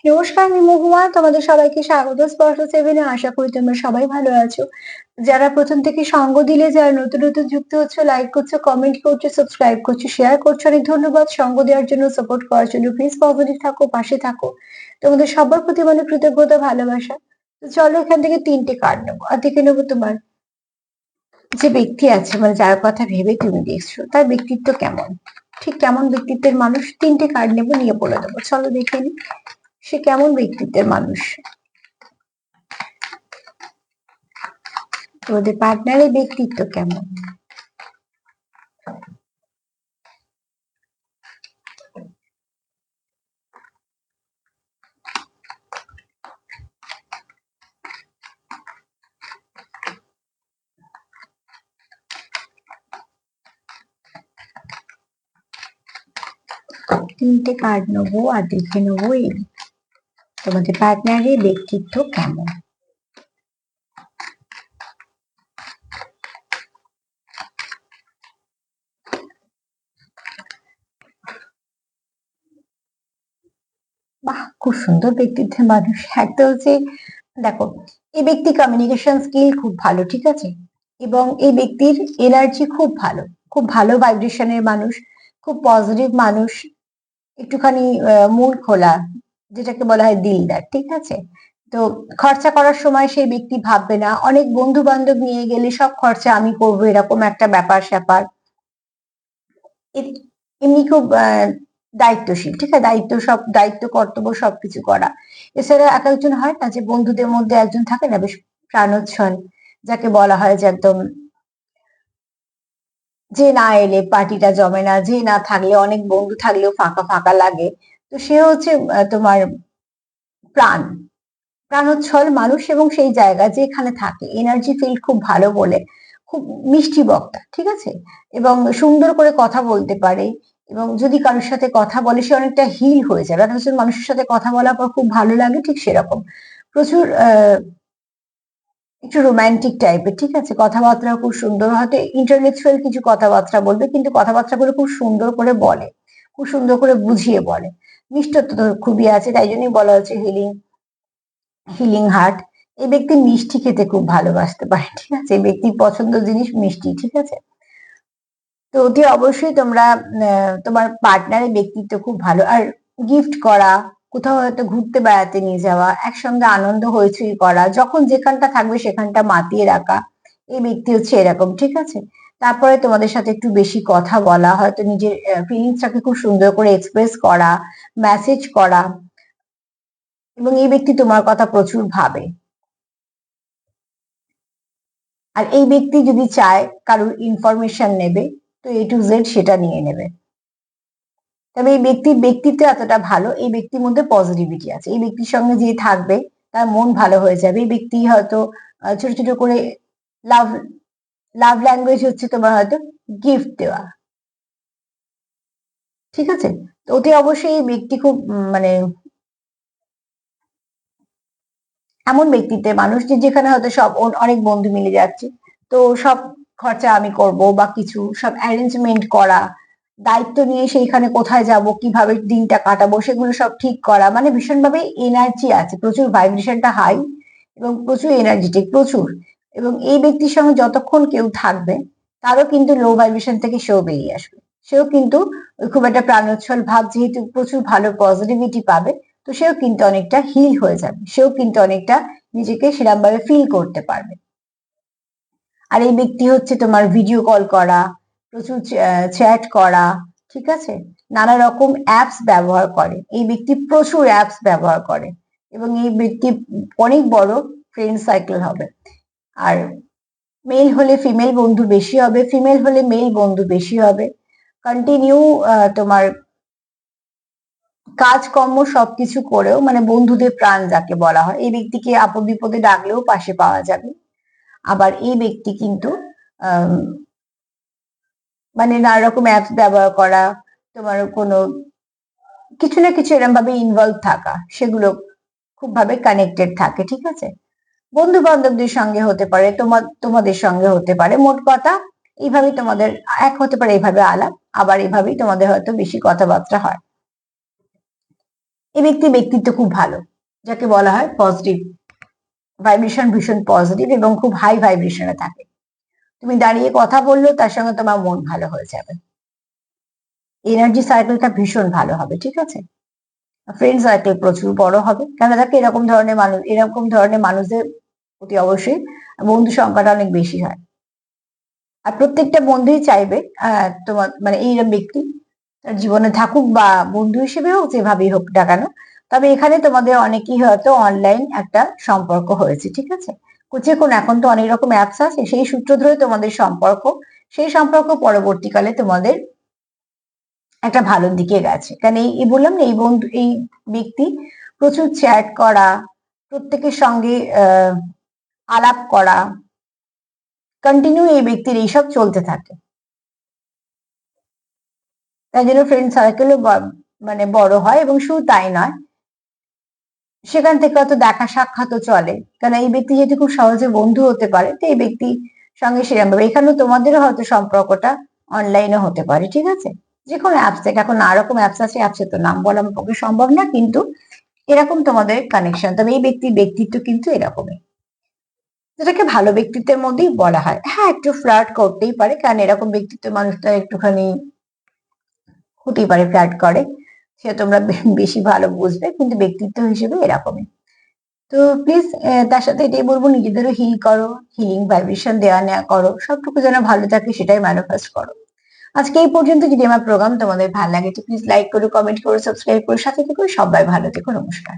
নমস্কার, আমি মহুয়া। তোমাদের সবাইকে স্বাগত স্পর্শ সেভেনে। আশা করি তোমরা সবাই ভালো আছো। যারা প্রথম থেকে সঙ্গ দিলে, যারা নতুন নতুন যুক্ত হচ্ছে, লাইক করছো, কমেন্ট করছো, সাবস্ক্রাইব করছো, শেয়ার করছো, অনেক ধন্যবাদ। সঙ্গ দেওয়ার জন্য, সাপোর্ট করার জন্য। প্লিজ পজিটিভ থাকো, পাশে থাকো। তোমাদের সবার প্রতি মানে কৃতজ্ঞতা, ভালোবাসা। তো চলো এখান থেকে 3টে কার্ড নেবো, আর দেখে নেবো তোমার যে ব্যক্তি আছে, মানে যার কথা ভেবে তুমি দেখছো, তার ব্যক্তিত্ব কেমন, ঠিক কেমন ব্যক্তিত্বের মানুষ। 3টে কার্ড নেবো, নিয়ে বলে দেবো। চলো দেখে নি সে কেমন ব্যক্তিত্বের মানুষ। তোমাদের পার্টনারের ব্যক্তিত্ব কেমন। তিনটে কার্ড নেবো, আর দেখে নেবো এই তোমাদের পার্টনারের ব্যক্তিত্ব কেমন। বাহ, খুব সুন্দর ব্যক্তিত্বের মানুষ। একটা হচ্ছে, দেখো, এই ব্যক্তি কমিউনিকেশন স্কিল খুব ভালো, ঠিক আছে, এবং এই ব্যক্তির এনার্জি খুব ভালো, খুব ভালো ভাইব্রেশনের মানুষ, খুব পজিটিভ মানুষ, একটুখানি মন খোলা, যেটাকে বলা হয় দিলদার, ঠিক আছে। তো খরচা করার সময় সেই ব্যক্তি ভাববে না, অনেক বন্ধু বান্ধব নিয়ে গেলে সব খরচা আমি করবো, এরকম একটা ব্যাপার স্যাপার। এমনি খুব দায়িত্বশীল, ঠিক আছে, দায়িত্ব কর্তব্য সবকিছু করা। এছাড়া এক একজন হয় না, যে বন্ধুদের মধ্যে একজন থাকে না বেশ প্রাণোচ্ছল, যাকে বলা হয় যে একদম, যে না এলে পার্টিটা জমে না, যে না থাকলে, অনেক বন্ধু থাকলেও ফাঁকা ফাঁকা লাগে। তো সে হচ্ছে তোমার প্রাণ প্রাণোচ্ছল মানুষ, এবং সেই জায়গা যেখানে থাকে এনার্জি ফিল্ড খুব ভালো বলে, খুব মিষ্টি বক্তা, ঠিক আছে, এবং সুন্দর করে কথা বলতে পারে। এবং যদি কারোর সাথে কথা বলে, সে অনেকটা হিল হয়ে যাবে। একজন মানুষের সাথে কথা বলার পর খুব ভালো লাগে, ঠিক সেরকম। প্রচুর একটু রোমান্টিক টাইপের, ঠিক আছে, কথাবার্তা খুব সুন্দর, হয়তো ইন্টারনেচুরাল কিছু কথাবার্তা বলবে, কিন্তু কথাবার্তাগুলো খুব সুন্দর করে বলে, খুব সুন্দর করে বুঝিয়ে বলে। মিষ্টত্ব তো খুবই আছে, তাই জন্যই বলা হচ্ছে হিলিং হিলিং হার্ট। এই ব্যক্তি মিষ্টি খেতে খুব ভালোবাসতে পারে, ঠিক আছে, এই ব্যক্তির পছন্দ জিনিস মিষ্টি, ঠিক আছে। তো অতি অবশ্যই তোমরা তোমার পার্টনারের ব্যক্তিত্ব খুব ভালো। আর গিফট করা, কোথাও হয়তো ঘুরতে বেড়াতে নিয়ে যাওয়া, একসঙ্গে আনন্দ হইচই করা, যখন যেখানটা থাকবে সেখানটা মাতিয়ে রাখা, এই ব্যক্তি হচ্ছে এরকম, ঠিক আছে। তারপরে তোমাদের সাথে একটু বেশি কথা বলা, হয়তো নিজের ফিলিংসটাকে খুব সুন্দর করে এক্সপ্রেস করা, মেসেজ করা, এবং এই ব্যক্তি তোমার কথা প্রচুর ভাবে। আর এই ব্যক্তি যদি চায় কারোর ইনফরমেশন নেবে, তো A to Z সেটা নিয়ে নেবে। তবে এই ব্যক্তির ব্যক্তিত্ব এতটা ভালো, এই ব্যক্তির মধ্যে পজিটিভিটি আছে, এই ব্যক্তির সঙ্গে যে থাকবে তার মন ভালো হয়ে যাবে। এই ব্যক্তি হয়তো ছোট ছোট করে লাভ লাভ ল্যাঙ্গুয়েজ হচ্ছে তোমার হয়তো গিফট দেওয়া, ঠিক আছে। তো অতি অবশ্যই এই ব্যক্তি খুব মানে এমন ব্যক্তিত্বের মানুষ, যে যেখানে হয়তো সব অনেক বন্ধু মিলে যাচ্ছে, তো সব খরচা আমি করব, বা কিছু সব অ্যারেঞ্জমেন্ট করা, দায়িত্ব নিয়ে সেইখানে কোথায় যাব, কিভাবে দিনটা কাটাবো, সেগুলো সব ঠিক করা, মানে ভীষণভাবে এনার্জি আছে, প্রচুর ভাইব্রেশনটা হাই, এবং প্রচুর এনার্জেটিক, প্রচুর। এবং এই ব্যক্তির সঙ্গে যতক্ষণ কেউ থাকবে, তারও কিন্তু লো ভাইব্রেশন থেকে সেও বেরিয়ে আসবে। সেও কিন্তু ওই খুব একটা প্রাণোচ্ছল ভাব, যেহেতু প্রচুর ভালো পজিটিভিটি পাবে, তো সেও কিন্তু অনেকটা হিল হয়ে যাবে, সেও কিন্তু অনেকটা নিজেকে সেরকম ভাবে ফিল করতে পারবে। আর এই ব্যক্তি হচ্ছে তোমার ভিডিও কল করা, প্রচুর চ্যাট করা, ঠিক আছে, নানা রকম অ্যাপস ব্যবহার করে, এই ব্যক্তি প্রচুর অ্যাপস ব্যবহার করে, এবং এই ব্যক্তি অনেক বড় ফ্রেন্ড সাইকেল হবে। আর মেল হলে ফিমেল বন্ধু বেশি হবে, ফিমেল হলে মেল বন্ধু বেশি হবে। কন্টিনিউ তোমার কাজকর্ম সবকিছু করেও, মানে বন্ধুদের প্রাণ যাকে বলা হয়, এই ব্যক্তিকে আপদ বিপদে ডাকলেও পাশে পাওয়া যাবে। আবার এই ব্যক্তি কিন্তু আহ মানে নানা রকম অ্যাপস ব্যবহার করা, তোমার কোনো কিছু না কিছু এরকম ভাবে ইনভলভ থাকা, সেগুলো খুব ভাবে কানেক্টেড থাকে, ঠিক আছে। বন্ধু বান্ধবদের সঙ্গে হতে পারে, তোমাদের সঙ্গে হতে পারে, মোট কথা এইভাবেই তোমাদের এক হতে পারে, এইভাবে আলাপ, আবার এইভাবেই তোমাদের হয়তো বেশি কথাবার্তা হয়। এই ব্যক্তির ব্যক্তিত্ব খুব ভালো, যাকে বলা হয় পজিটিভ ভাইব্রেশন, ভীষণ পজিটিভ এবং খুব হাই ভাইব্রেশনে থাকে। তুমি দাঁড়িয়ে কথা বললেও তার সঙ্গে তোমার মন ভালো হয়ে যাবে, এনার্জি সার্কেলটা ভীষণ ভালো হবে, ঠিক আছে। ফ্রেন্ড সার্কেল প্রচুর বড় হবে, কেন দেখো এরকম ধরনের মানুষদের প্রতি অবশ্যই বন্ধু সংখ্যাটা অনেক বেশি হয়। আর প্রত্যেকটা বন্ধুই চাইবে তোমার মানে এইরকম ব্যক্তি তার জীবনে থাকুক, বা বন্ধু হিসেবে হোক, যেভাবেই হোক না কেন। তবে এখানে তোমাদের অনেকেই হয়তো অনলাইন একটা সম্পর্ক হয়েছে, ঠিক আছে। যে কোন এখন তো অনেক রকম অ্যাপস আছে, সেই সূত্র ধরে তোমাদের সম্পর্ক, সেই সম্পর্ক পরবর্তীকালে তোমাদের একটা ভালো দিকে গেছে। কারণ এই বললাম না, এই ব্যক্তি প্রচুর চ্যাট করা, প্রত্যেকের সঙ্গে আলাপ করা, কন্টিনিউ এই ব্যক্তির এইসব চলতে থাকে। তাই জন্য ফ্রেন্ড সার্কেলও মানে বড় হয়, এবং শুধু তাই নয়, সেখান থেকে হয়তো দেখা সাক্ষাৎও চলে, কারণ এই ব্যক্তি যেহেতু খুব সহজে বন্ধু হতে পারে, তো এই ব্যক্তির সঙ্গে সেরকম ভাবে এখানেও তোমাদেরও হয়তো সম্পর্কটা অনলাইনে হতে পারে, ঠিক আছে। যে কোনো অ্যাপস থেকে, এখন নানা রকম অ্যাপস আছে, অ্যাপসের তো নাম বলা আমার পক্ষে সম্ভব না, কিন্তু এরকম তোমাদের কানেকশন। তবে এই ব্যক্তির ব্যক্তিত্ব কিন্তু এরকমই, যেটাকে ভালো ব্যক্তিত্বের মধ্যেই বলা হয়। হ্যাঁ, একটু ফ্লার্ট করতেই পারে, কারণ এরকম ব্যক্তিত্ব মানুষটা একটুখানি হতেই পারে ফ্লার্ট করে, সে তোমরা বেশি ভালো বুঝবে, কিন্তু ব্যক্তিত্ব হিসেবে এরকমই। তো প্লিজ তার সাথে এটাই বলবো, নিজেদেরও হিল করো, হিলিং ভাইব্রেশন দেওয়া নেওয়া করো, সবটুকু যেন ভালো থাকে সেটাই ম্যানিফেস্ট করো। আজকে এই পর্যন্ত। যদি আমার প্রোগ্রাম তোমাদের ভালো লাগে তো প্লিজ লাইক করো, কমেন্ট করো, সাবস্ক্রাইব করো, সাথে থেকো। সবাই ভালো থেকো, নমস্কার।